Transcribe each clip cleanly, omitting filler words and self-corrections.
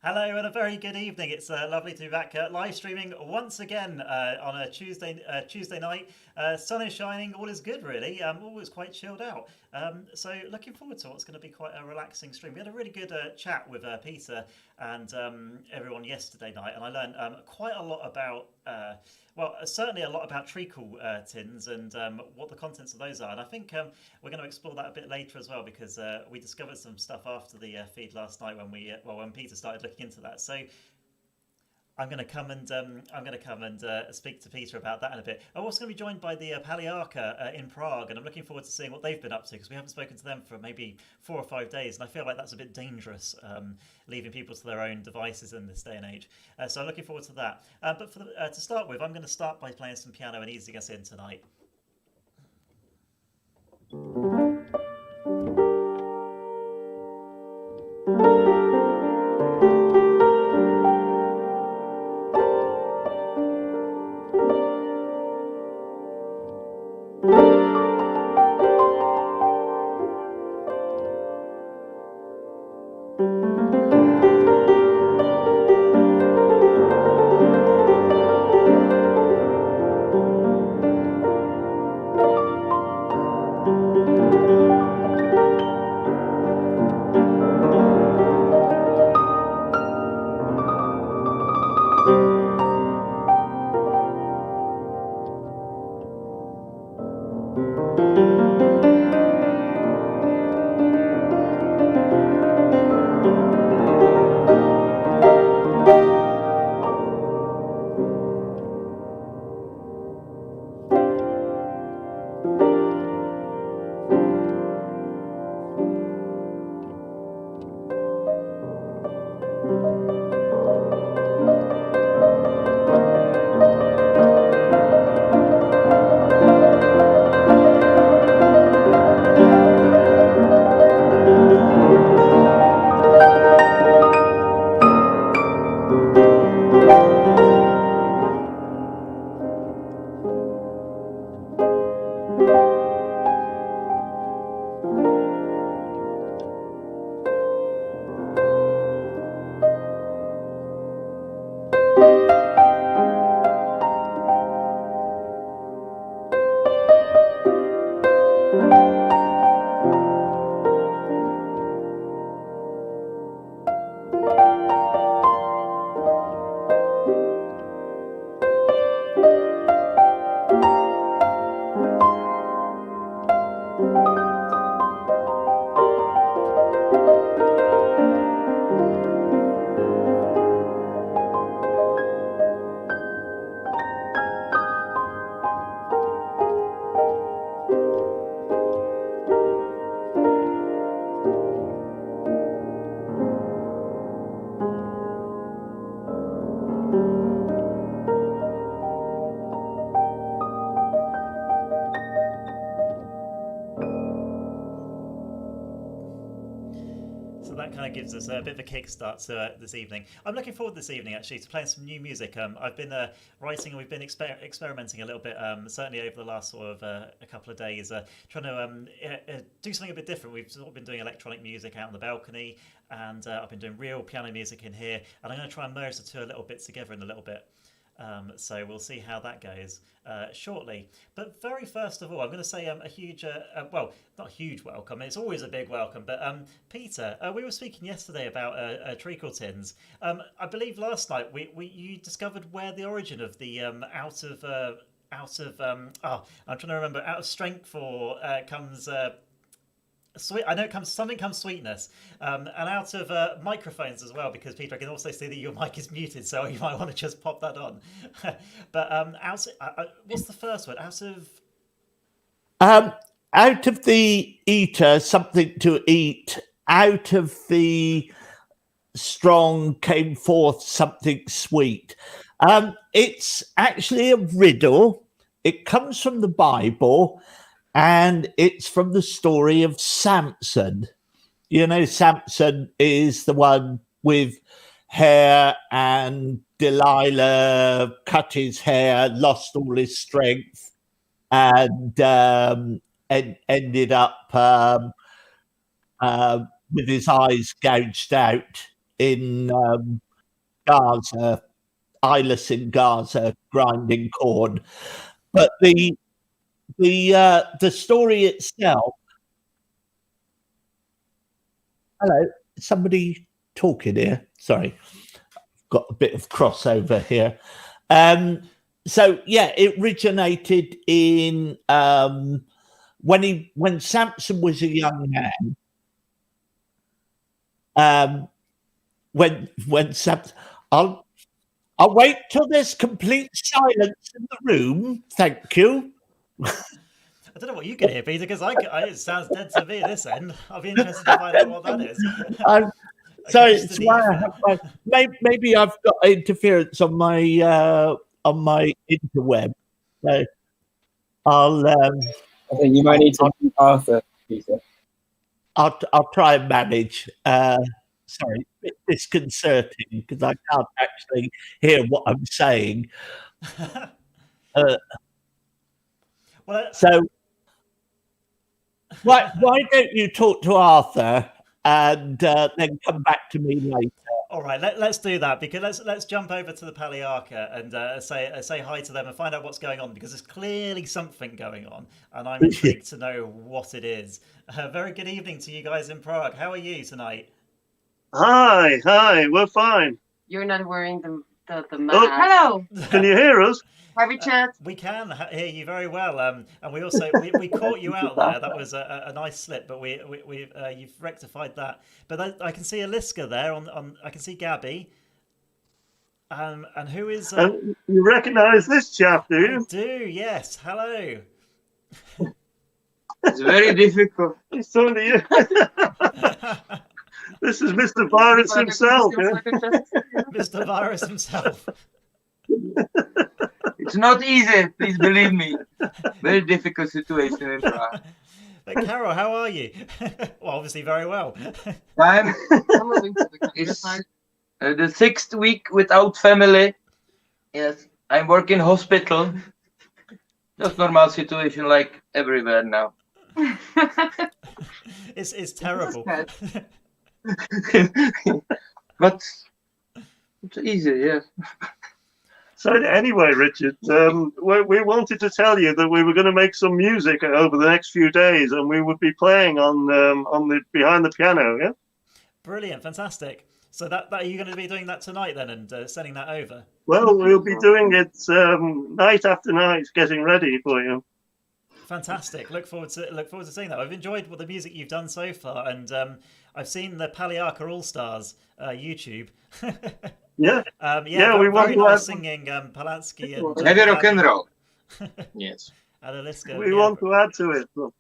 Hello and a very good evening. It's lovely to be back live streaming once again on a Tuesday night. Sun is shining, all is good really. All is quite chilled out. So looking forward to what's going to be quite a relaxing stream. We had a really good chat with Peter and everyone yesterday night, and I learned quite a lot about. Certainly a lot about treacle tins and what the contents of those are. And I think we're going to explore that a bit later as well because we discovered some stuff after the feed last night when Peter started looking into that. So I'm going to come and speak to Peter about that in a bit. I'm also going to be joined by the Paliarca in Prague, and I'm looking forward to seeing what they've been up to because we haven't spoken to them for maybe 4 or 5 days, and I feel like that's a bit dangerous, leaving people to their own devices in this day and age. So I'm looking forward to that. But to start with, I'm going to start by playing some piano and easing us in tonight. That kind of gives us a bit of a kickstart to this evening. I'm looking forward this evening actually to playing some new music. I've been writing and we've been experimenting a little bit, certainly over the last sort of a couple of days, trying to do something a bit different. We've sort of been doing electronic music out on the balcony, and I've been doing real piano music in here, and I'm going to try and merge the two a little bit together in a little bit. So we'll see how that goes shortly. But very first of all, I'm going to say a huge, not a huge welcome. It's always a big welcome. But Peter, we were speaking yesterday about treacle tins. I believe last night you discovered where the origin of the I'm trying to remember. Out of strength for comes. Sweet. I know something comes sweetness, and out of microphones as well. Because Peter, I can also see that your mic is muted, so you might want to just pop that on. But what's the first word? Out of the eater, something to eat. Out of the strong came forth something sweet. It's actually a riddle. It comes from the Bible. And it's from the story of Samson. You know, Samson is the one with hair, and Delilah cut his hair, lost all his strength, and ended up with his eyes gouged out. in Gaza, eyeless in Gaza, grinding corn. But the story itself. Hello, somebody talking here. Sorry, got a bit of crossover here. So yeah, it originated in when Samson was a young man. When Samson, I'll wait till there's complete silence in the room. Thank you. I don't know what you can hear, Peter, because it sounds dead to me at this end. I'll be interested to find out what that is. So it's why I have maybe I've got interference on my interweb. So I'll. I think you might need to meet Arthur, Peter. I'll try and manage. Sorry, a bit disconcerting because I can't actually hear what I'm saying. So why don't you talk to Arthur and then come back to me later? All right, let's do that, because let's jump over to the Paliarca and say hi to them and find out what's going on, because there's clearly something going on, and I'm intrigued to know what it is. Very good evening to you guys in Prague. How are you tonight? Hi, we're fine. You're not wearing the mask. Oh. Hello. Can you hear us? Have we chat? We can hear you very well, and we also we caught you out there. That was a nice slip, but you've rectified that. But I can see Aliska there. On I can see Gabby. And who is? You recognise this chap, do you? I do, yes. Hello. It's very difficult. It's only you. This is Mr. Virus himself. Yeah? Mr. Virus himself. It's not easy, please believe me. Very difficult situation in Prague. But Carol, how are you? Well, obviously very well. It's the 6th week without family. Yes, I'm working hospital. Just normal situation like everywhere now. It's terrible. But it's easy, yes. So anyway, Richard, we wanted to tell you that we were going to make some music over the next few days, and we would be playing on the behind the piano. Yeah. Brilliant, fantastic. So that are you going to be doing that tonight then, and sending that over? Well, we'll be doing it night after night, getting ready for you. Fantastic. Look forward to seeing that. I've enjoyed the music you've done so far, and I've seen the Paliarca All Stars YouTube. Yeah. We want very nice singing Polanski and Heavy rock and roll. Yes. And Aliska. We want to add to it. Look.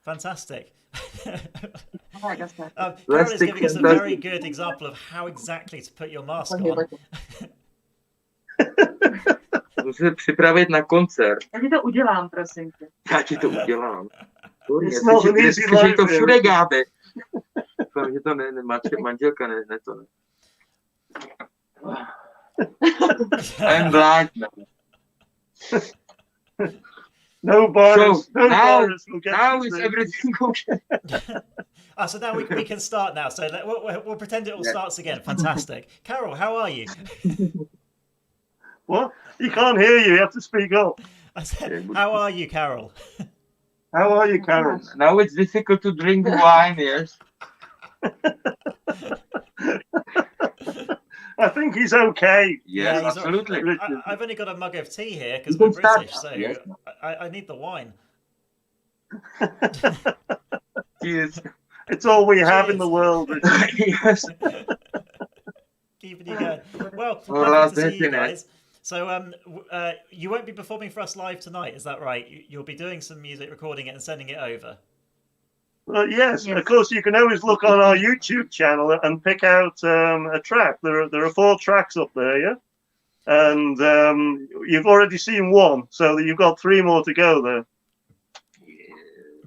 Fantastic. I guess that. Carol is giving us a very good example of how exactly to put your mask on. Musím připravit na koncert. Já ti to udělám, prosím tě. Já ti to udělám. Slyší to všude, Gáby. Že to manželka ne to ne. I'm blind now. No virus. So no now, virus will get now is everything okay? So now we can start now. So we'll pretend it all starts again. Fantastic. Carol, how are you? What? You can't hear you. You have to speak up. I said, how are you, Carol? How are you, Carol? Now it's difficult to drink wine, yes. I think he's okay. Yes, Yeah, he's absolutely. I've only got a mug of tea here because we're British, so Yes. I need the wine. Cheers. It's all we have in Cheers. the world. Yes. Keeping you going. Well, Well, lovely to see you definitely. guys. So you won't be performing for us live tonight, is that right? You'll be doing some music, recording it and sending it over. Well, yes, Yes. of course. You can always look on our YouTube channel and pick out a track. There are 4 tracks up there, yeah. And you've already seen one, so you've got 3 more to go there.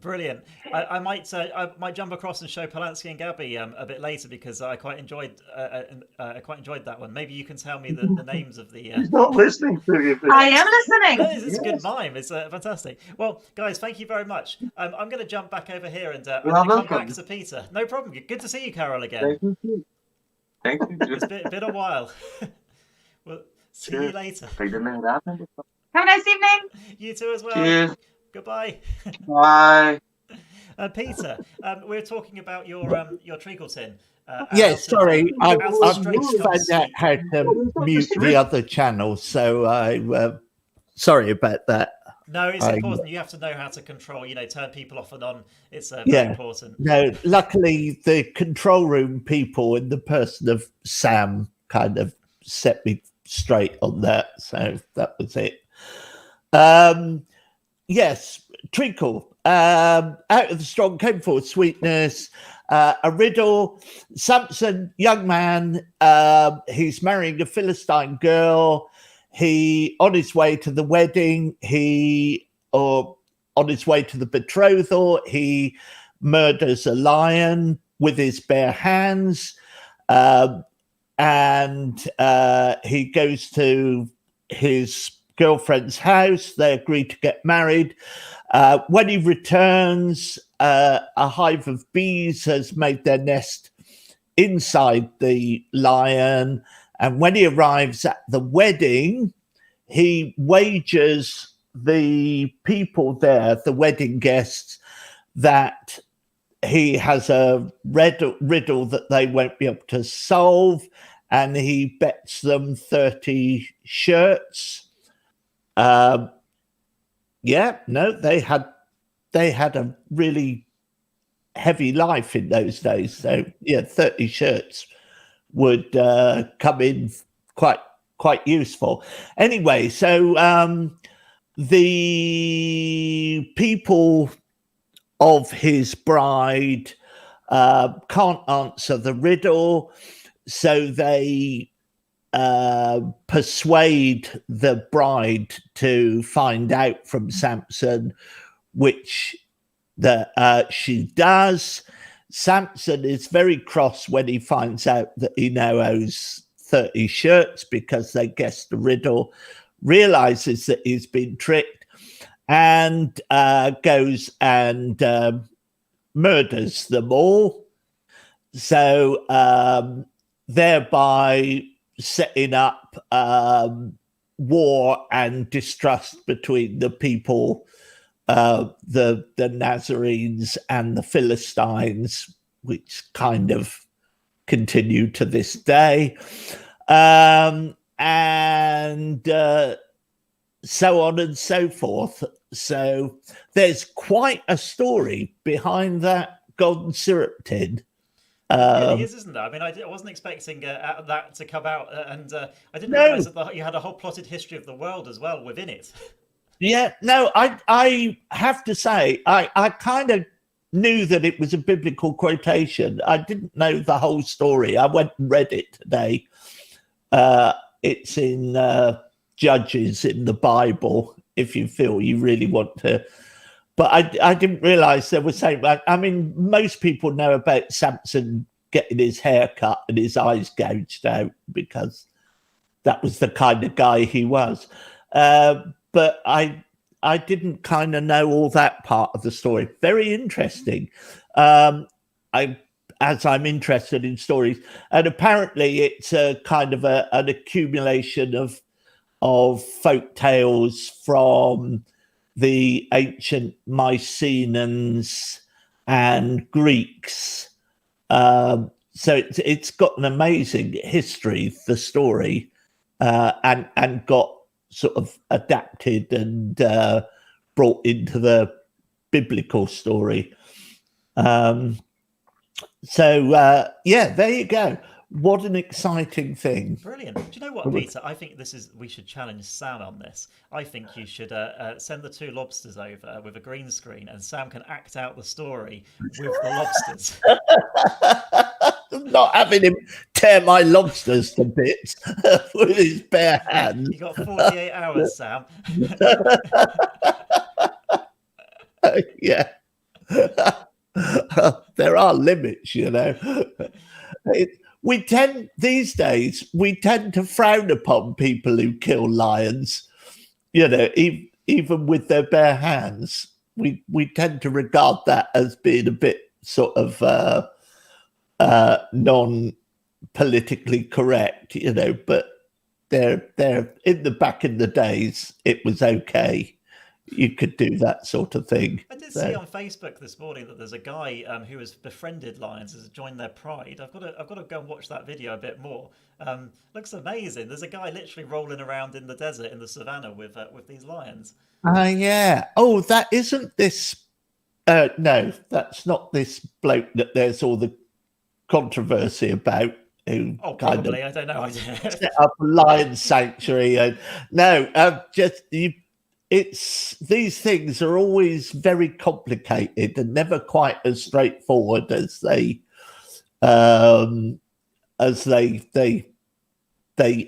Brilliant. I might jump across and show Polanski and Gabby a bit later because I quite enjoyed that one. Maybe you can tell me the names of the. He's not listening to you. I am listening. It's a good mime. It's fantastic. Well, guys, thank you very much. I'm going to jump back over here and I'm You're going to come welcome. back to Peter. No problem. Good to see you, Carol, again. Thank you. Thank you. It's been a while. Well, see you later. Kan je ermee raden? Have a nice evening. You too as well. Cheers. Goodbye. Bye. Peter, we were talking about your treacle tin. Yes, sorry, I've straight found out how to mute the other channel, so I sorry about that. No, it's important. You have to know how to control, turn people off and on. It's very Yeah. important. No, luckily the control room people in the person of Sam kind of set me straight on that, so that was it. Yes, treacle. Out of the strong came forth sweetness. A riddle. Samson, young man, he's marrying a Philistine girl. He, on his way to the wedding, or on his way to the betrothal, he murders a lion with his bare hands. And he goes to his girlfriend's house. They agree to get married. When he returns, a hive of bees has made their nest inside the lion. And when he arrives at the wedding, he wagers the people there, the wedding guests, that he has a riddle that they won't be able to solve. And he bets them 30 shirts. They had a really heavy life in those days. So 30 shirts would come in quite useful. Anyway, so the people of his bride can't answer the riddle, so they persuade the bride to find out from Samson, which she does. Samson is very cross when he finds out that he now owes 30 shirts because they guessed the riddle, realizes that he's been tricked, and goes and murders them all. So thereby setting up war and distrust between the people, the Nazarenes and the Philistines, which kind of continue to this day, and so on and so forth. So there's quite a story behind that golden syrup tin. It really is, isn't there? I mean, I wasn't expecting that to come out, and I didn't realize that you had a whole plotted history of the world as well within it. Yeah, no, I have to say, I kind of knew that it was a biblical quotation. I didn't know the whole story. I went and read it today. It's in Judges in the Bible, if you feel you really want to. But I didn't realize there was saying, I mean, most people know about Samson getting his hair cut and his eyes gouged out because that was the kind of guy he was. But I didn't kind of know all that part of the story. Very interesting. As I'm interested in stories, and apparently it's a kind of an accumulation of folk tales from the ancient Mycenaeans and Greeks. So it's got an amazing history, the story, and got sort of adapted and brought into the biblical story. So there you go. What an exciting thing. Brilliant. Do you know what, Peter? I think we should challenge Sam on this. I think you should send the two lobsters over with a green screen and Sam can act out the story with the lobsters. Not having him tear my lobsters to bits with his bare hands. You got 48 hours, Sam. Yeah. There are limits, you know. These days, we tend to frown upon people who kill lions, you know, even with their bare hands. We tend to regard that as being a bit sort of politically correct, but they're in the back in the days, it was okay. You could do that sort of thing. I did see on Facebook this morning that there's a guy who has befriended lions, has joined their pride. I've got to go and watch that video a bit more. Looks amazing. There's a guy literally rolling around in the desert in the savannah with these lions. Yeah. Oh, that isn't this. No, that's not this bloke that there's all the controversy about. Who probably. I don't know. Set up a lion sanctuary. And no, it's these things are always very complicated and never quite as straightforward as they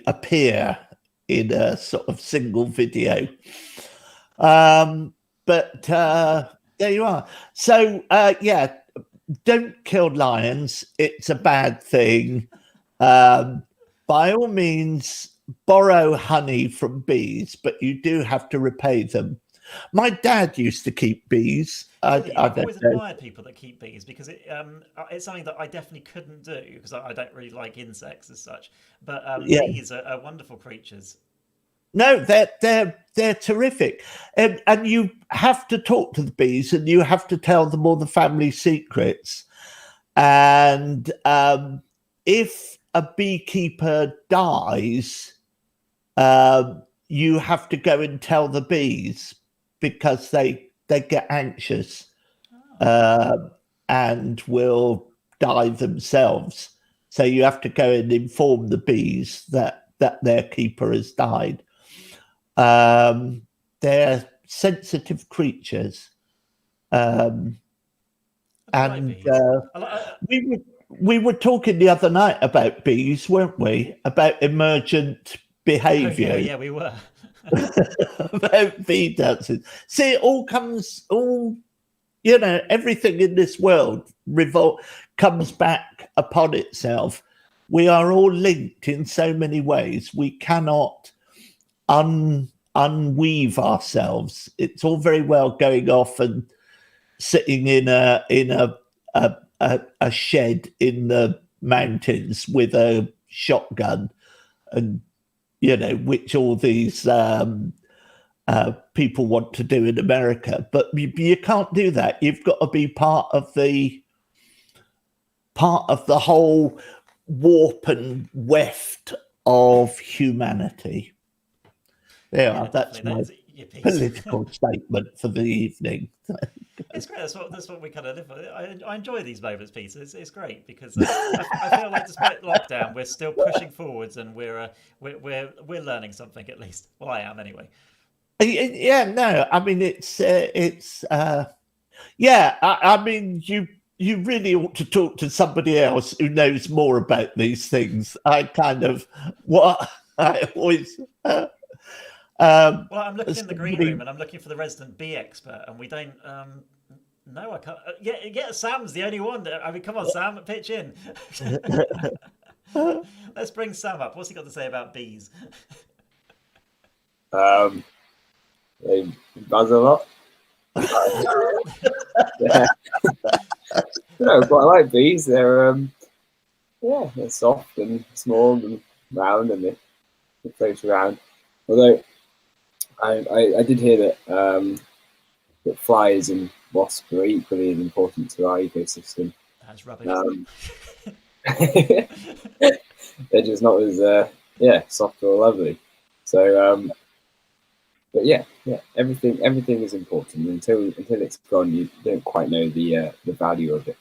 appear in a sort of single video. But there you are. So yeah, don't kill lions. It's a bad thing. By all means, borrow honey from bees, but you do have to repay them. My dad used to keep bees. I've always admired people that keep bees because it's something that I definitely couldn't do because I don't really like insects as such. But bees are wonderful creatures. No, they're terrific, and you have to talk to the bees, and you have to tell them all the family secrets. And if a beekeeper dies, you have to go and tell the bees because they get anxious and will die themselves. So you have to go and inform the bees that their keeper has died. They're sensitive creatures, and we were talking the other night about bees, weren't we? About emergent behaviour. Oh, yeah, we were. About bee dances. See, it all comes, everything in this world comes back upon itself. We are all linked in so many ways. We cannot unweave ourselves. It's all very well going off and sitting in a shed in the mountains with a shotgun, and which all these people want to do in America. But you can't do that. You've got to be part of the whole warp and weft of humanity. That's my political statement for the evening. It's great. That's what we kind of live for. I enjoy these moments, Peter. It's great because I feel like despite lockdown, we're still pushing forwards and we're learning something at least. Well, I am anyway. Yeah, no, I mean I mean you really ought to talk to somebody else who knows more about these things. I always. Well, I'm looking in the green room and I'm looking for the resident bee expert, and we don't. No, I can't. Yeah, Sam's the only one. I mean, come on, Sam, pitch in. Let's bring Sam up. What's he got to say about bees? They buzz a lot. Yeah. No, but I like bees. They're they're soft and small and round, and they float around. Although I did hear that flies and wasps are equally as important to our ecosystem. That's rubbish. They're just not as soft or lovely. So, but yeah, everything is important until it's gone. You don't quite know the value of it.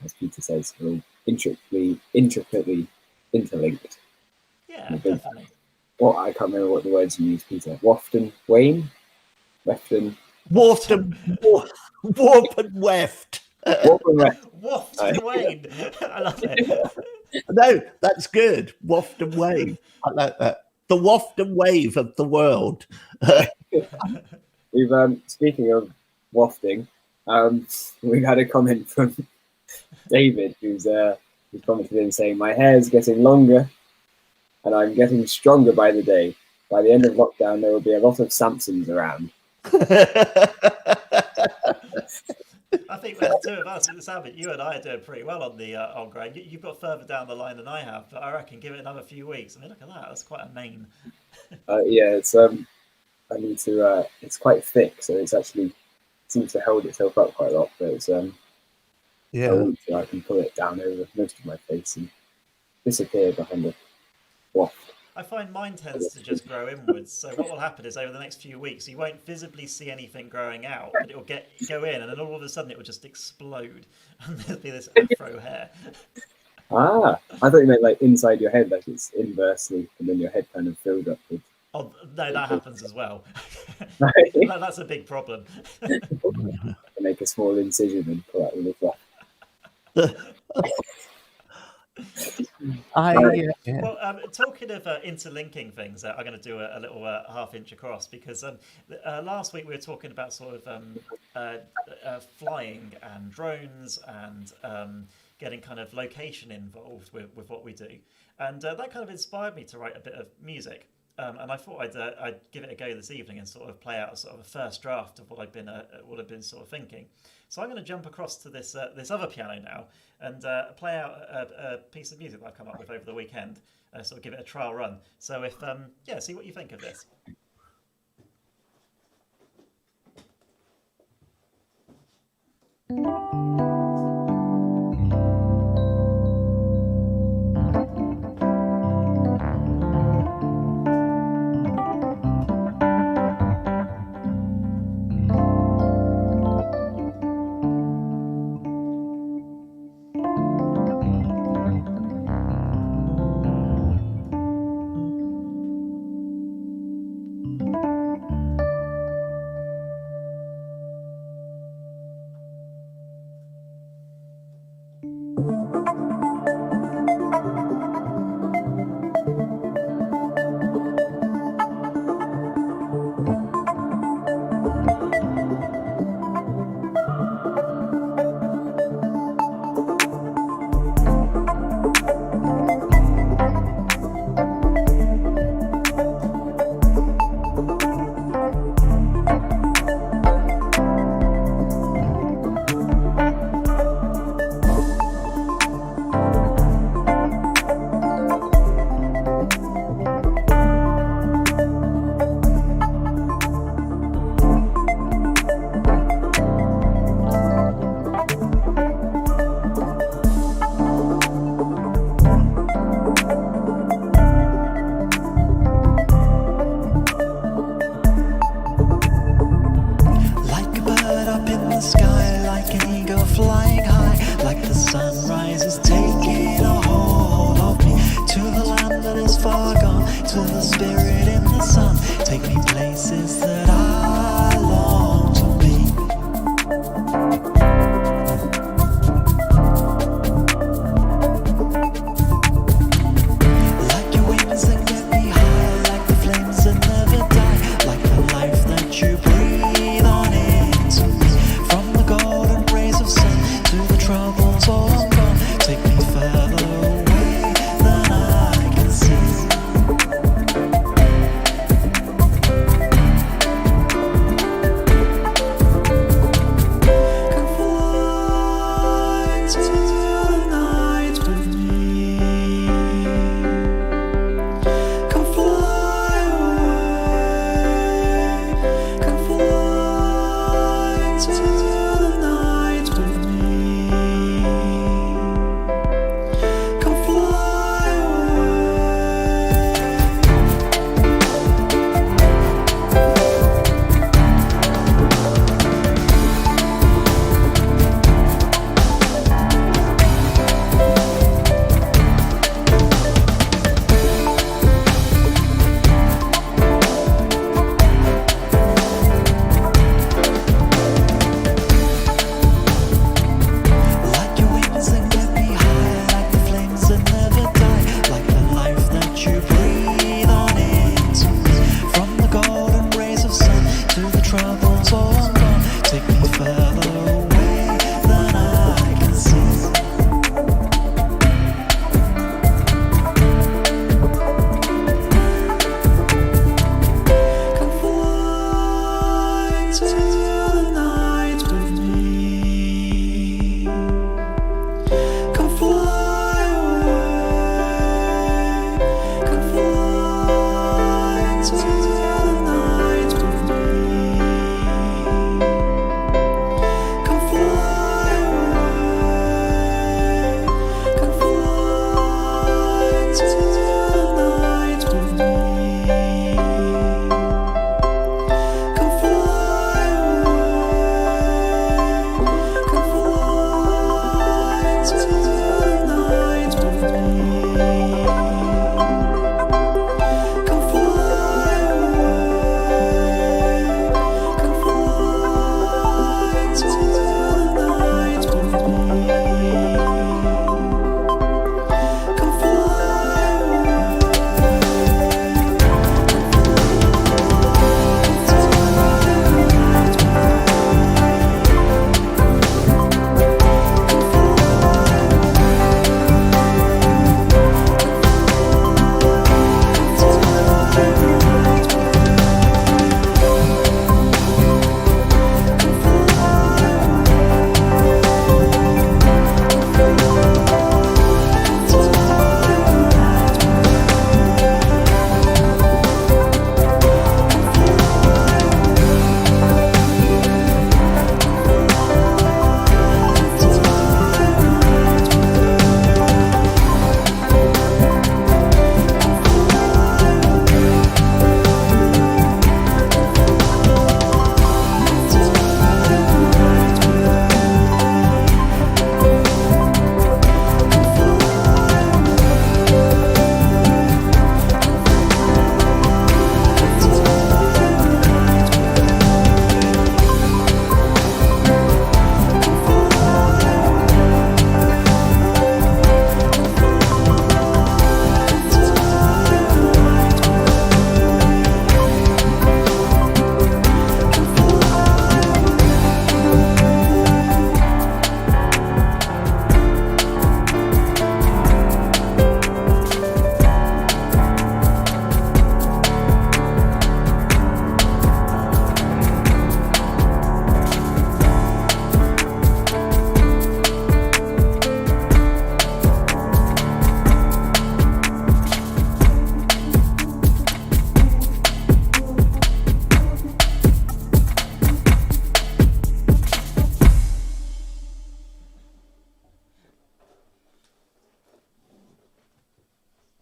As Peter says, we're all intricately interlinked. Yeah, definitely. I can't remember what the words you used, Peter. Waft and wane? Waft and weft. Waft and weft. Waft and wane. I love it. No, that's good. Waft and wave. I like that. The waft and wave of the world. We've speaking of wafting, we've had a comment from David who's commented in saying, "My hair's getting longer and I'm getting stronger by the day. By the end of lockdown, there will be a lot of Samsons around." I think the two of us, Sam, you and I are doing pretty well on the on grade. You've got further down the line than I have, but I reckon give it another few weeks. I mean, look at that. That's quite a mane. Yeah, it's I need to. It's quite thick, so it's actually seems to hold itself up quite a lot. But it's Yeah. I can pull it down over most of my face and disappear behind the waft. I find mine tends to just grow inwards. So what will happen is over the next few weeks, you won't visibly see anything growing out, but it will go in, and then all of a sudden it will just explode, and there'll be this afro hair. Ah, I thought you meant like inside your head, like it's inversely, and then your head kind of filled up with. Oh no, that happens as well. That's a big problem. Make a small incision and pull out all the fluff. Well, talking of interlinking things, I'm going to do a little half-inch across because last week we were talking about sort of flying and drones and getting kind of location involved with what we do, and that kind of inspired me to write a bit of music. And I thought I'd give it a go this evening and sort of play out sort of a first draft of what I've been sort of thinking. So I'm going to jump across to this other piano now and play out a piece of music that I've come up with over the weekend. Sort of give it a trial run. So see what you think of this.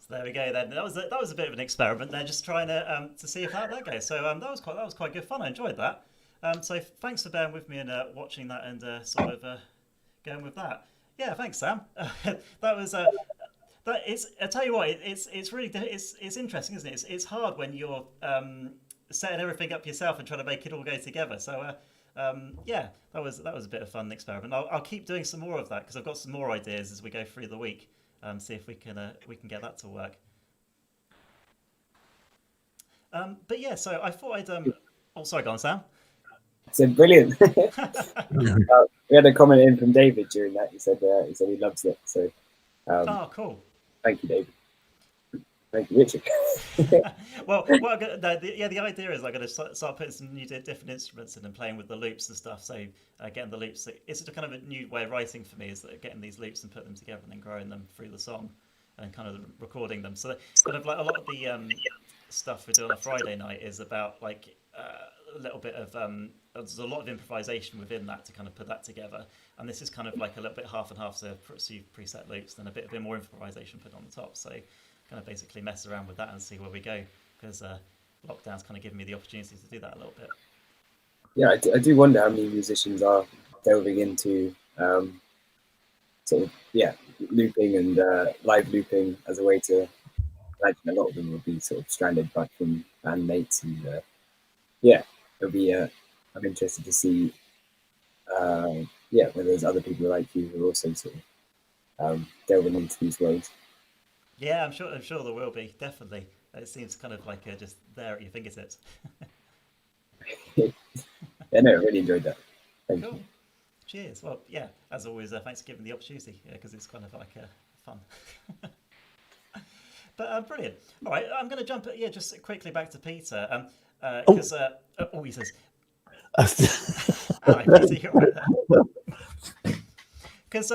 So there we go. Then that was a bit of an experiment there, just trying to see if that goes. So that was quite good fun. I enjoyed that. So thanks for bearing with me and watching that and sort of going with that. Yeah, thanks, Sam. That was that. It's I tell you what, it's really it's interesting, isn't it? It's hard when you're setting everything up yourself and trying to make it all go together. So yeah, that was a bit of a fun experiment. I'll keep doing some more of that because I've got some more ideas as we go through the week. See if we can get that to work. But yeah, so I thought I'd oh, sorry, go on, Sam. So brilliant. We had a comment in from David during that. He said he loves it. So Oh, cool. thank you, David. Thank you, Richard. Well, the idea is I'm going to start putting some new different instruments in and playing with the loops and stuff. So getting the loops, it's a kind of a new way of writing for me, is that getting these loops and putting them together and then growing them through the song and kind of recording them. So kind of like a lot of the stuff we do on a Friday night is about like a little bit of there's a lot of improvisation within that to kind of put that together. And this is kind of like a little bit half and half, so preset loops, then a bit more improvisation put on the top. So kind of basically mess around with that and see where we go, because lockdown's kind of given me the opportunity to do that a little bit. Yeah, I do wonder how many musicians are delving into sort of looping and live looping as a way to. Imagine a lot of them will be sort of stranded back from bandmates, and it'll be. I'm interested to see, whether there's other people like you who are also sort of delving into these worlds. Yeah, I'm sure there will be, definitely. It seems kind of like just there at your fingertips. Yeah, no, I really enjoyed that. Thank you. Cheers. Well, yeah, as always, thanks for giving me the opportunity, because it's kind of like fun. But brilliant. All right, I'm going to jump, just quickly back to Peter, because he says, hi, Peter, you're right there. Because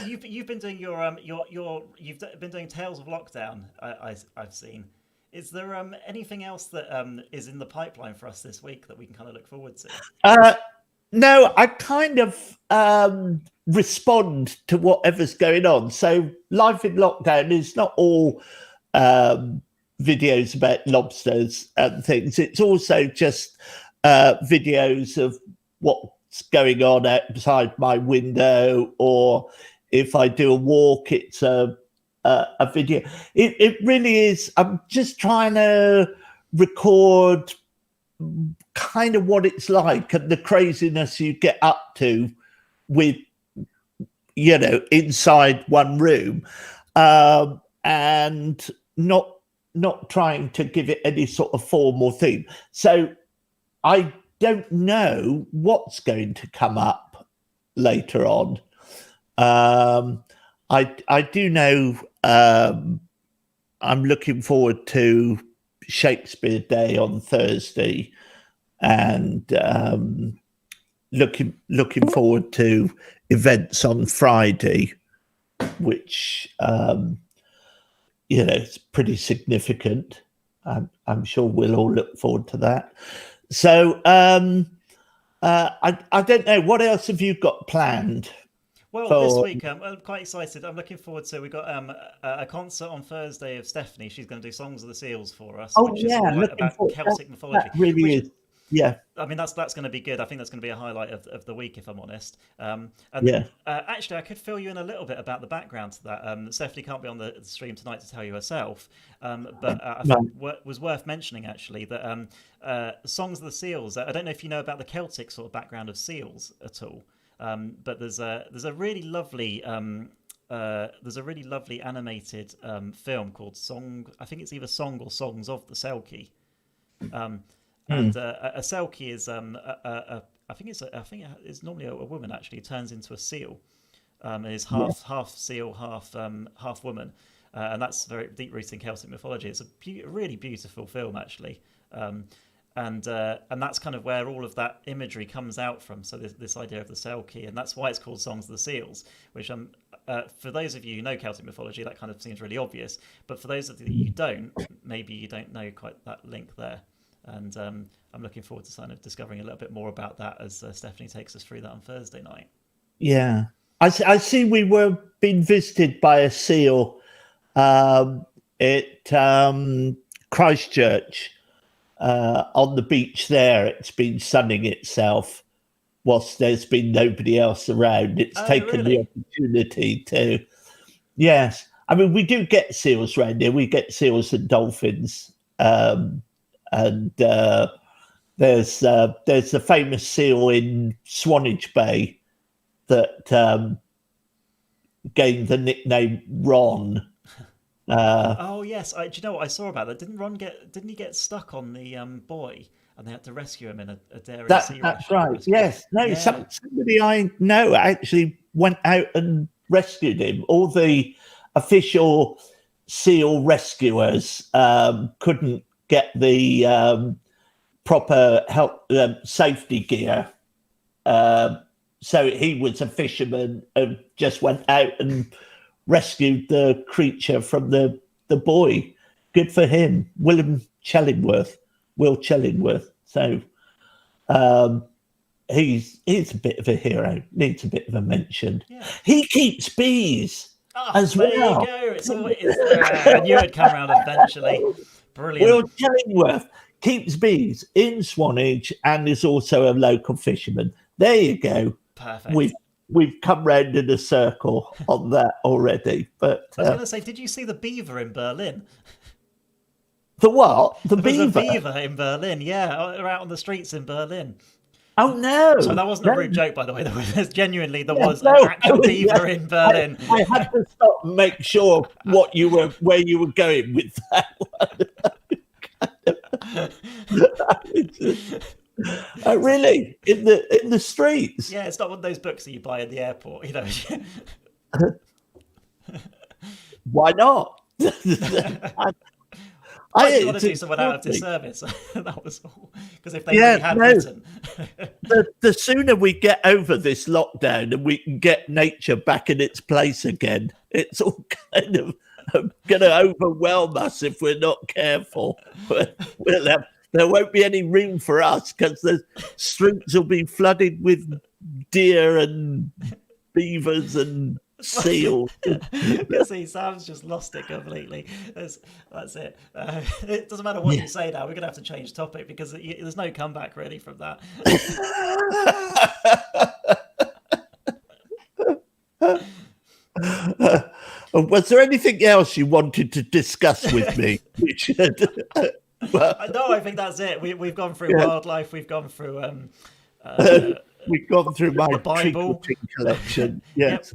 you've been doing you've been doing Tales of Lockdown. I've seen. Is there anything else that is in the pipeline for us this week that we can kind of look forward to? No, I kind of respond to whatever's going on. So Life in Lockdown is not all videos about lobsters and things. It's also just videos of what's going on outside my window, or if I do a walk, it's a video. It really is. I'm just trying to record kind of what it's like and the craziness you get up to with, inside one room, and not trying to give it any sort of formal thing. So I don't know what's going to come up later on. I do know I'm looking forward to Shakespeare Day on Thursday, and looking forward to events on Friday, which it's pretty significant. I'm sure we'll all look forward to that. So I don't know, what else have you got planned? Well, this week I'm quite excited. I'm looking forward to. We got a concert on Thursday of Stephanie. She's going to do Songs of the Seals for us, which is about Celtic mythology. That really is. Yeah. I mean, that's going to be good. I think that's going to be a highlight of the week, if I'm honest. Actually, I could fill you in a little bit about the background to that. Stephanie can't be on the stream tonight to tell you herself, but I think it was worth mentioning actually that Songs of the Seals. I don't know if you know about the Celtic sort of background of seals at all. But there's a really lovely animated film called Song. I think it's either Song or Songs of the Selkie. And a Selkie is I think it's normally a woman actually who turns into a seal. And is half seal, half woman, and that's very deep rooted in Celtic mythology. It's a really beautiful film actually. And that's kind of where all of that imagery comes out from. So this idea of the Selkie, and that's why it's called Songs of the Seals. Which for those of you who know Celtic mythology, that kind of seems really obvious. But for those of you who don't, maybe you don't know quite that link there. And I'm looking forward to kind of discovering a little bit more about that as Stephanie takes us through that on Thursday night. Yeah, I see. We were being visited by a seal at Christchurch on the beach there. It's been sunning itself whilst there's been nobody else around. It's taken the opportunity to, yes. I mean, we do get seals around here. We get seals and dolphins. And there's the famous seal in Swanage Bay that gained the nickname Ron. Oh yes, do you know what I saw about that? Didn't he get stuck on the buoy and they had to rescue him in a dairy sea That's ration? right. Yes. No. Yeah. Somebody I know actually went out and rescued him. All the official seal rescuers couldn't get the proper help safety gear. So he was a fisherman and just went out and rescued the creature from the buoy. Good for him. Will Chellingworth. So he's a bit of a hero. Needs a bit of a mention. Yeah. He keeps bees as there well. you go. It's always, I knew it'd come around eventually. Brilliant. Will Chellingworth keeps bees in Swanage and is also a local fisherman. There you go. Perfect. We've come round in a circle on that already. But I was going to say, did you see the beaver in Berlin? the what? The There was beaver? a beaver in Berlin, yeah, out on the streets in Berlin. Oh no! So that wasn't a rude joke, by the way. There was no, an actual no, beaver yeah. in Berlin. I had to stop and make sure where you were going with that one. Really? In the streets? Yeah, it's not one of those books that you buy at the airport, you know. Why not? I didn't want to do someone out of disservice. That was all. Because if they really had written. the sooner we get over this lockdown and we can get nature back in its place again, it's all kind of going to overwhelm us if we're not careful. There won't be any room for us because the streets will be flooded with deer and beavers and seals. You see, Sam's just lost it completely. That's it. It doesn't matter what you say now. We're going to have to change topic because there's no comeback really from that. Was there anything else you wanted to discuss with me, Richard? No, I think that's it. We've gone through wildlife. We've gone through. We've gone through my Bible collection. Yes.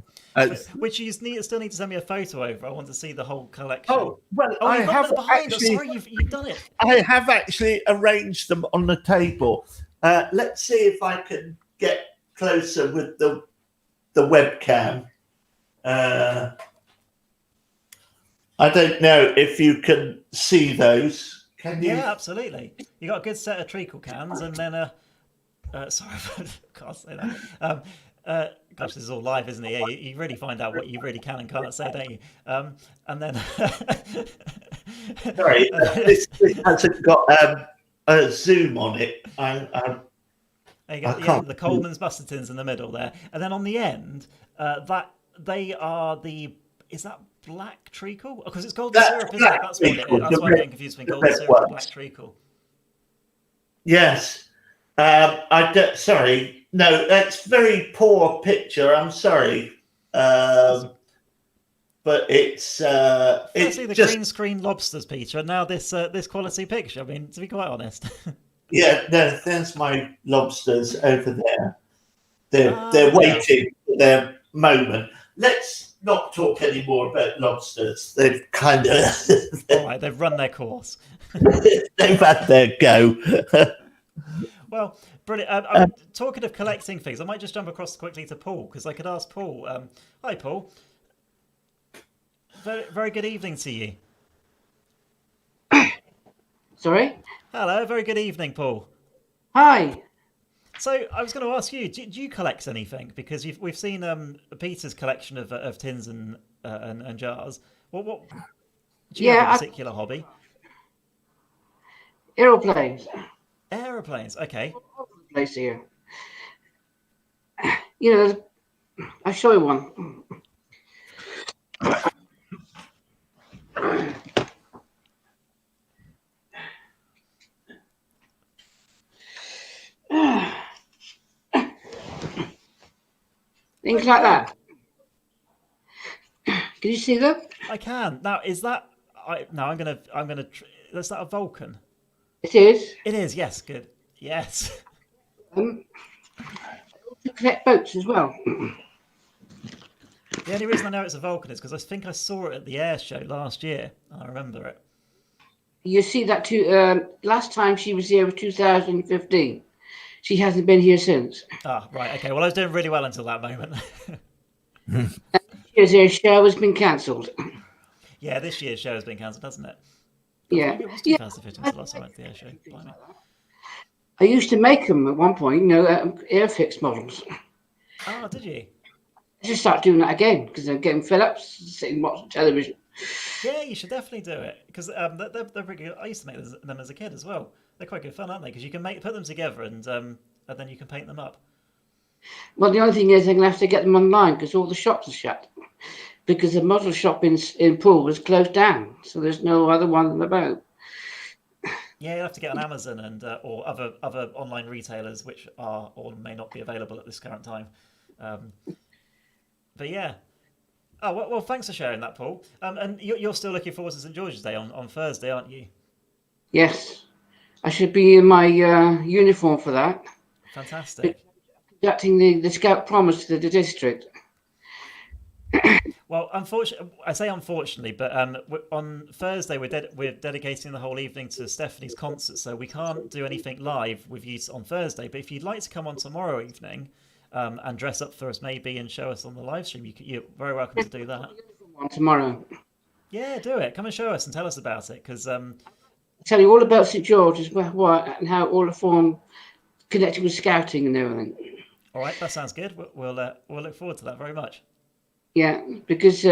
Which you still need to send me a photo over. I want to see the whole collection. Oh, well, I have behind actually. us. Sorry, you've done it. I have actually arranged them on the table. Let's see if I can get closer with the webcam. I don't know if you can see those. Can you? Yeah, absolutely. You got a good set of treacle cans, and then sorry, I can't say that. Gosh, this is all live, isn't it? Yeah, you really find out what you really can and can't say, don't you? And then sorry, this hasn't got a zoom on it. there you go. The Coleman's mustard tins in the middle there, and then on the end, that they are the. Is that black treacle? Because it's golden syrup, isn't it? That's what it is. That's why I'm getting confused between golden syrup and black treacle. Yes. Sorry. No, that's very poor picture. I'm sorry. But it's See the just green screen lobsters, Peter, and now this quality picture. I mean, to be quite honest. yeah. No, there's my lobsters over there. They're waiting for their moment. Let's not talk any more about lobsters. They've kind of all right. They've run their course. they've had their go. Well, brilliant. Talking of collecting things, I might just jump across quickly to Paul because I could ask Paul. Hi, Paul. Very, very good evening to you. Sorry? Hello, very good evening, Paul. Hi. So I was going to ask you, do you collect anything? Because we've seen Peter's collection of tins and jars. What do you have a particular hobby? Aeroplanes. Aeroplanes, okay. Place here. You know, I'll show you one. Things like that. Can you see them? I can. Now, is that? I'm gonna. Is that a Vulcan? It is. It is. Yes. Good. Yes. To collect boats as well. The only reason I know it's a Vulcan is because I think I saw it at the air show last year. I remember it. You see that too. Last time she was here was 2015. She hasn't been here since. Ah, right. Okay. Well, I was doing really well until that moment. This year's show has been cancelled. Yeah, this year's show has been cancelled, hasn't it? Yeah. Maybe it was 2015 was the last time I went to the air show. Blimey. I used to make them at one point, Airfix models. Oh, did you? I just start doing that again because I'm getting fed up sitting watching television. Yeah, you should definitely do it because they're pretty good. I used to make them as a kid as well. They're quite good fun, aren't they? Because you can put them together and then you can paint them up. Well, the only thing is I'm going to have to get them online because all the shops are shut. Because the model shop in Poole was closed down. So there's no other one about. Yeah, you'll have to get on Amazon and or other online retailers which are or may not be available at this current time. But yeah. Oh, well, thanks for sharing that, Paul. And you're still looking forward to St. George's Day on Thursday, aren't you? Yes. I should be in my uniform for that. Fantastic. Conducting the Scout Promise to the district. Well, I say unfortunately, but on Thursday we're dedicating the whole evening to Stephanie's concert, so we can't do anything live with you on Thursday. But if you'd like to come on tomorrow evening and dress up for us maybe and show us on the live stream, you're very welcome to do that. Tomorrow. Yeah, do it. Come and show us and tell us about it, because I'll tell you all about St. George's, what and how all the form connected with scouting and everything. All right, that sounds good. We'll look forward to that very much. Yeah, because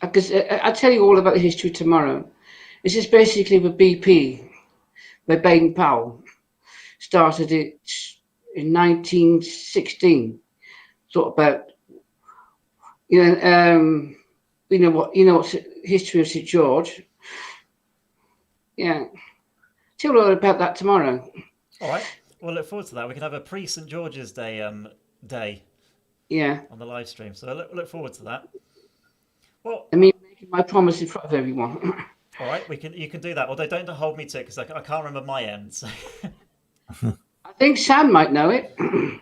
I'll tell you all about the history tomorrow. This is basically with BP, where Baden Powell started it in 1916. Sort of about, what's history of St. George. Yeah, tell you all about that tomorrow. All right, we'll look forward to that. We can have a pre-St. George's Day day. Yeah. On the live stream, so look forward to that. Well, I mean, making my promise in front of everyone. All right, you can do that. Although don't hold me to it because I can't remember my end. So. I think Sam might know it.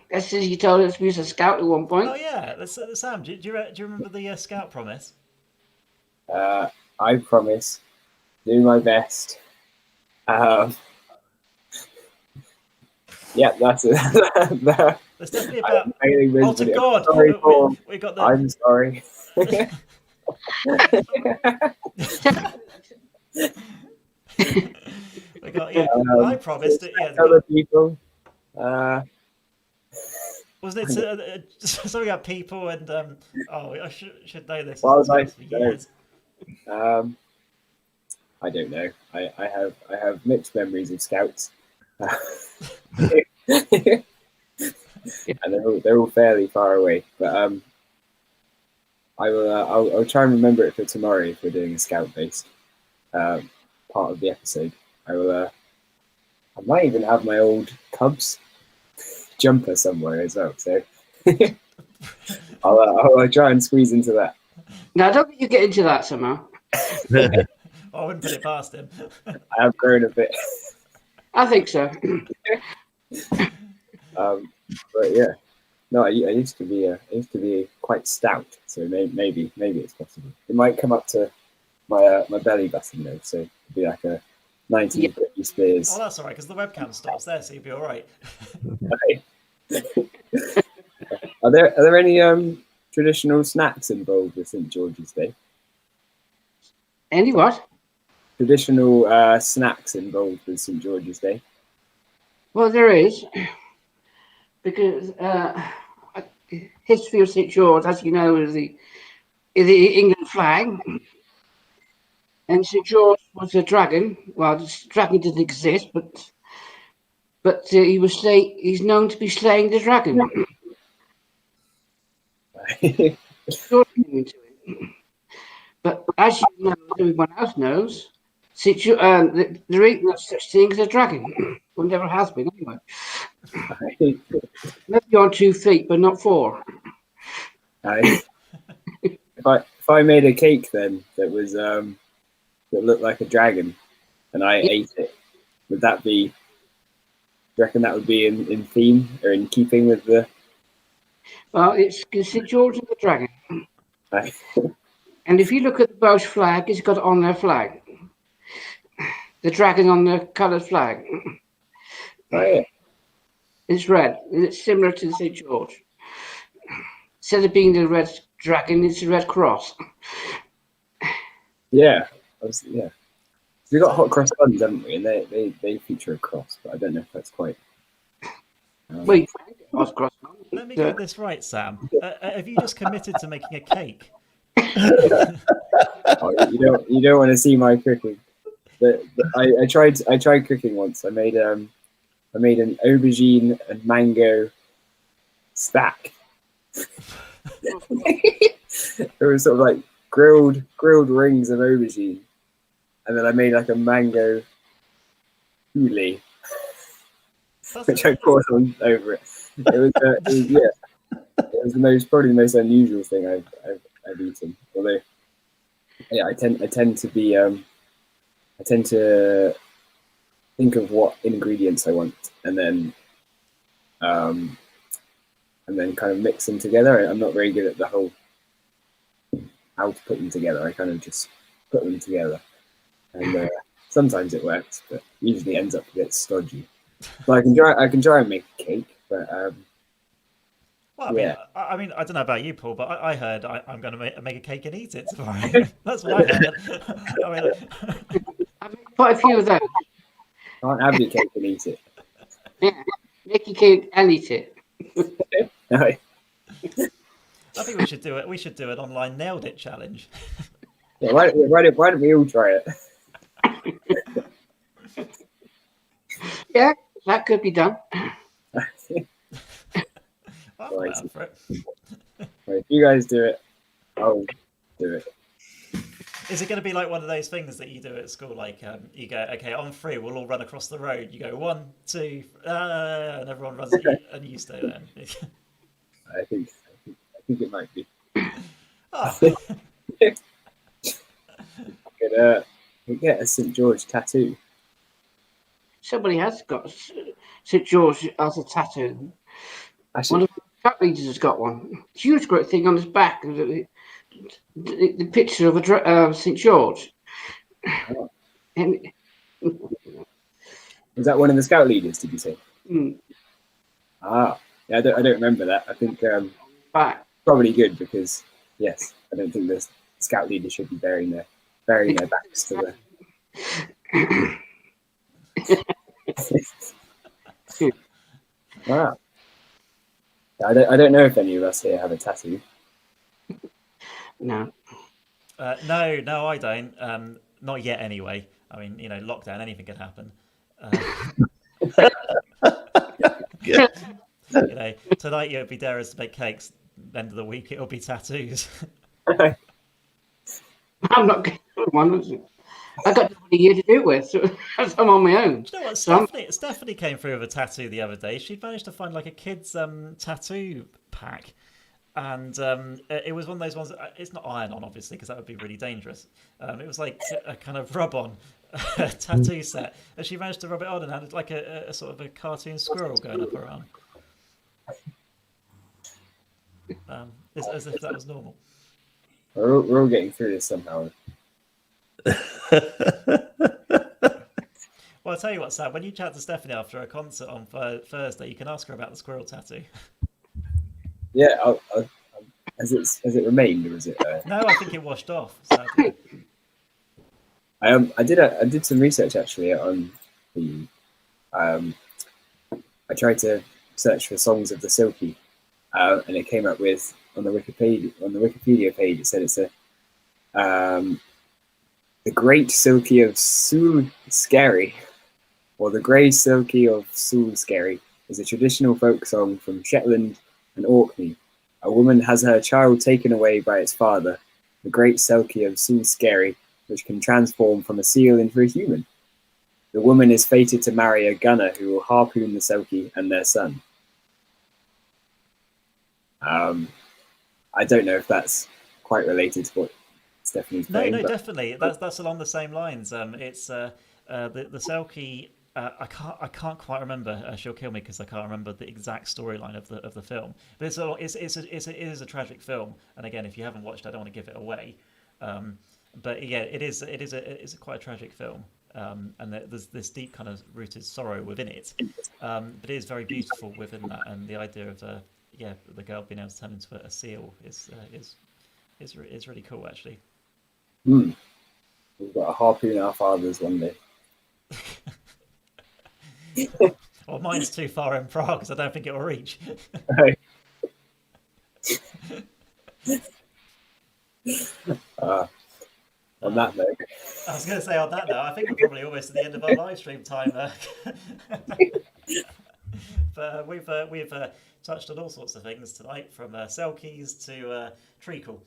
That's as you told us he was a scout at one point. Oh yeah, Sam. Do you remember the Scout Promise? I promise, do my best. Yeah, that's it. There's definitely about. Oh to God! Sorry, we got the. I'm sorry. We got I promised it. Yeah. Other people. Wasn't it something about people and I should know this. What was I? I don't know. I have mixed memories of scouts. And they're all fairly far away, but I'll try and remember it for tomorrow if we're doing a scout based part of the episode. I might even have my old Cubs jumper somewhere as well, so I'll try and squeeze into that. No, I don't think you get into that somehow. I wouldn't put it past him. I have grown a bit. I think so. But yeah, no, I used to be quite stout, so maybe it's possible. It might come up to my belly button though, so it'd be like a 1950 Spears. Oh, that's all right because the webcam stops there, so you'll be all right. Are there any traditional snacks involved with St. George's Day? Any what? Traditional snacks involved with St. George's Day? Well, there is, because history of St. George, as you know, is the England flag, and St. George was a dragon. Well, the dragon didn't exist, but he's known to be slaying the dragon. But as you know, everyone else knows, there ain't no such thing as a dragon. Well, never has been anyway. Maybe on 2 feet, but not 4. I, if I made a cake then that was that looked like a dragon, and I ate it, would that be? Do you reckon that would be in theme or in keeping with the? Well, it's St George and the Dragon. I, And if you look at the Welsh flag, it's got it on their flag. The dragon on the coloured flag. oh yeah, It's red. And it's similar to St George. Instead of being the red dragon, it's a red cross. yeah, yeah. We've got hot cross buns, haven't we? And they feature a cross, but I don't know if that's quite. Well, you can get hot cross. Let me get this right, Sam. Have you just committed to making a cake? Oh, you don't want to see my cooking. But I tried cooking once. I made an aubergine and mango stack. It was sort of like grilled rings of aubergine, and then I made like a mango coulis, which I poured on over it. It was probably the most unusual thing I've eaten. Although, yeah, I tend to think of what ingredients I want and then kind of mix them together. I'm not very good at the whole how to put them together. I kind of just put them together, and sometimes it works, but usually ends up a bit stodgy. So I can try and make a cake, but Well, yeah. I mean, I don't know about you, Paul, but I heard I'm going to make a cake and eat it tomorrow. That's what I heard. I mean, I've made quite a few of those. Can't have your cake and eat it. Yeah. Make your cake and eat it. No. I think we should do it. We should do an online nailed it challenge. Yeah, why don't we all try it? Yeah, that could be done. I'm Right. down for it. Right, if you guys do it, I'll do it. Is it going to be like one of those things that you do at school? Like you go, okay, on three, we'll all run across the road. You go 1, 2, and everyone runs, and you stay there. I think it might be. Oh, Could get a St George tattoo. Somebody has got St George as a tattoo. One Actually, of the track leaders has got one. Huge great thing on his back. The picture of a St George. And was that one of the scout leaders? Did you say? mm, Ah, yeah. I don't remember that. I think back. probably good because yes, I don't think the scout leaders should be burying their backs to the. Wow. I don't know if any of us here have a tattoo. No. no, I don't. Not yet, anyway. I mean, lockdown, anything can happen. Tonight you'll be daring to make cakes. End of the week, it'll be tattoos. I'm not getting one. I got nobody here to do it with, so I'm on my own. Do you know what? So Stephanie came through with a tattoo the other day. She'd managed to find like a kid's tattoo pack. And it was one of those ones. It's not iron-on, obviously, because that would be really dangerous. It was like a kind of rub-on tattoo set, and she managed to rub it on and had like a sort of a cartoon squirrel going up her arm, as if that was normal. We're all getting through this somehow. Well, I'll tell you what, Sam. When you chat to Stephanie after a concert on Thursday, you can ask her about the squirrel tattoo. Yeah, has it remained or is it? No, I think it washed off. Sadly. I did some research actually on the. I tried to search for songs of the Silky, and it came up with on the Wikipedia page. It said it's the Great Silky of Salisbury, or the Grey Silky of Salisbury, is a traditional folk song from Shetland and Orkney. A woman has her child taken away by its father, the Great Selkie of Salisbury, which can transform from a seal into a human. The woman is fated to marry a gunner who will harpoon the Selkie and their son. I don't know if that's quite related to what Stephanie's No, playing. no, but definitely. That's along the same lines. It's the Selkie. I can't quite remember. She'll kill me because I can't remember the exact storyline of the film. But it is a tragic film. And again, if you haven't watched, I don't want to give it away. But yeah, it is a quite a tragic film. And there's this deep kind of rooted sorrow within it. But it is very beautiful within that, and the idea of the girl being able to turn into a seal is really cool actually. We've got a harpoon our fathers one day. Well, mine's too far in Prague because I don't think it will reach. Right. On that note, I was going to say on that note, I think we're probably almost at the end of our live stream time. But we've touched on all sorts of things tonight, from Selkies to treacle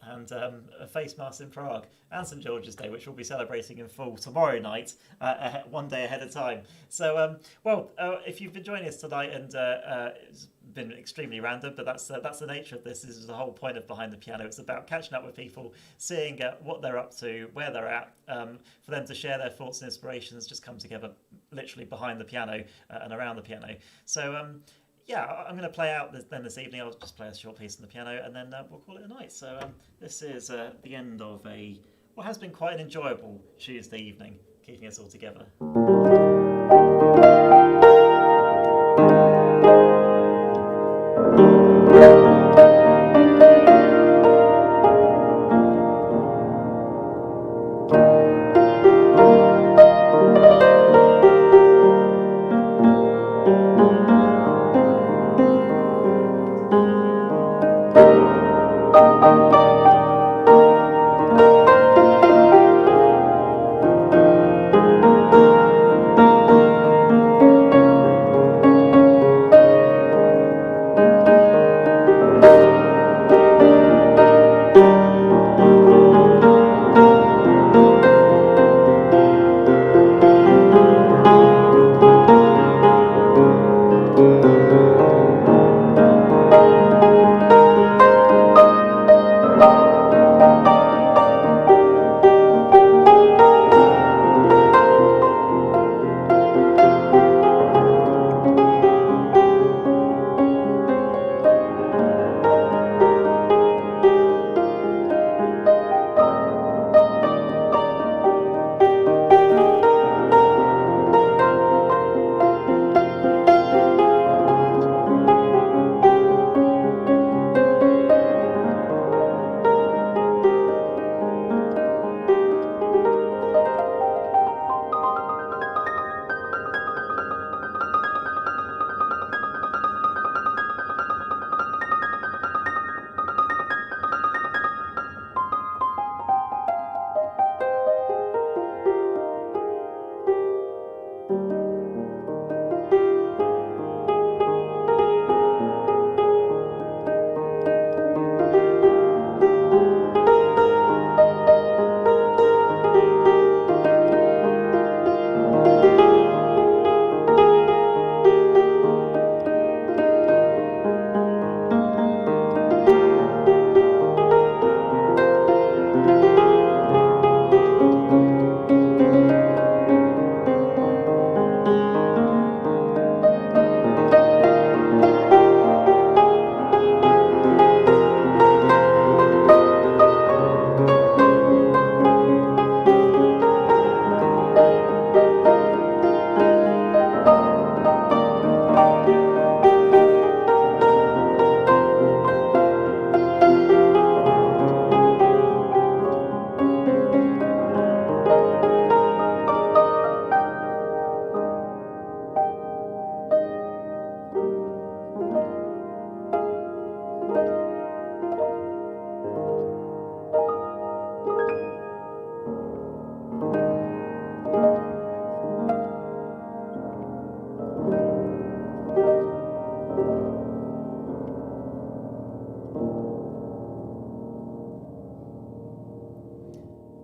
and a face mask in Prague and St George's Day, which we'll be celebrating in full tomorrow night, one day ahead of time. So, if you've been joining us tonight, and it's been extremely random, but that's the nature of this. This is the whole point of Behind the Piano. It's about catching up with people, seeing what they're up to, where they're at, for them to share their thoughts and inspirations, just come together literally behind the piano and around the piano. So, I'm going to play out this evening. I'll just play a short piece on the piano, and then we'll call it a night. So this is the end of what has been quite an enjoyable Tuesday evening, keeping us all together.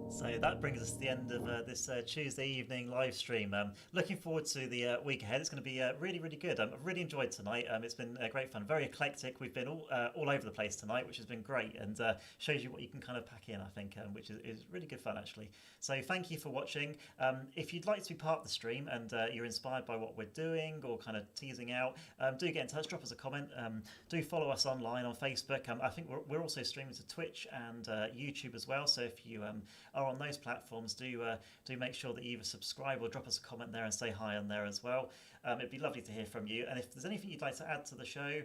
So that that brings us to the end of this Tuesday evening live stream. Looking forward to the week ahead. It's going to be really, really good. I've really enjoyed tonight. It's been great fun, very eclectic. We've been all over the place tonight, which has been great, and shows you what you can kind of pack in, I think, which is really good fun, actually. So thank you for watching. If you'd like to be part of the stream and you're inspired by what we're doing or kind of teasing out, do get in touch, drop us a comment. Do follow us online on Facebook. I think we're also streaming to Twitch and YouTube as well. So if you are on those platforms, do make sure that you either subscribe or drop us a comment there and say hi on there as well. It'd be lovely to hear from you. And if there's anything you'd like to add to the show,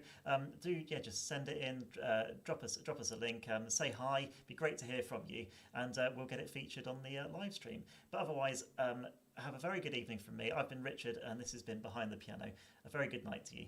just send it in. Drop us a link. Say hi. It'd be great to hear from you, and we'll get it featured on the live stream. But otherwise, have a very good evening from me. I've been Richard, and this has been Behind the Piano. A very good night to you.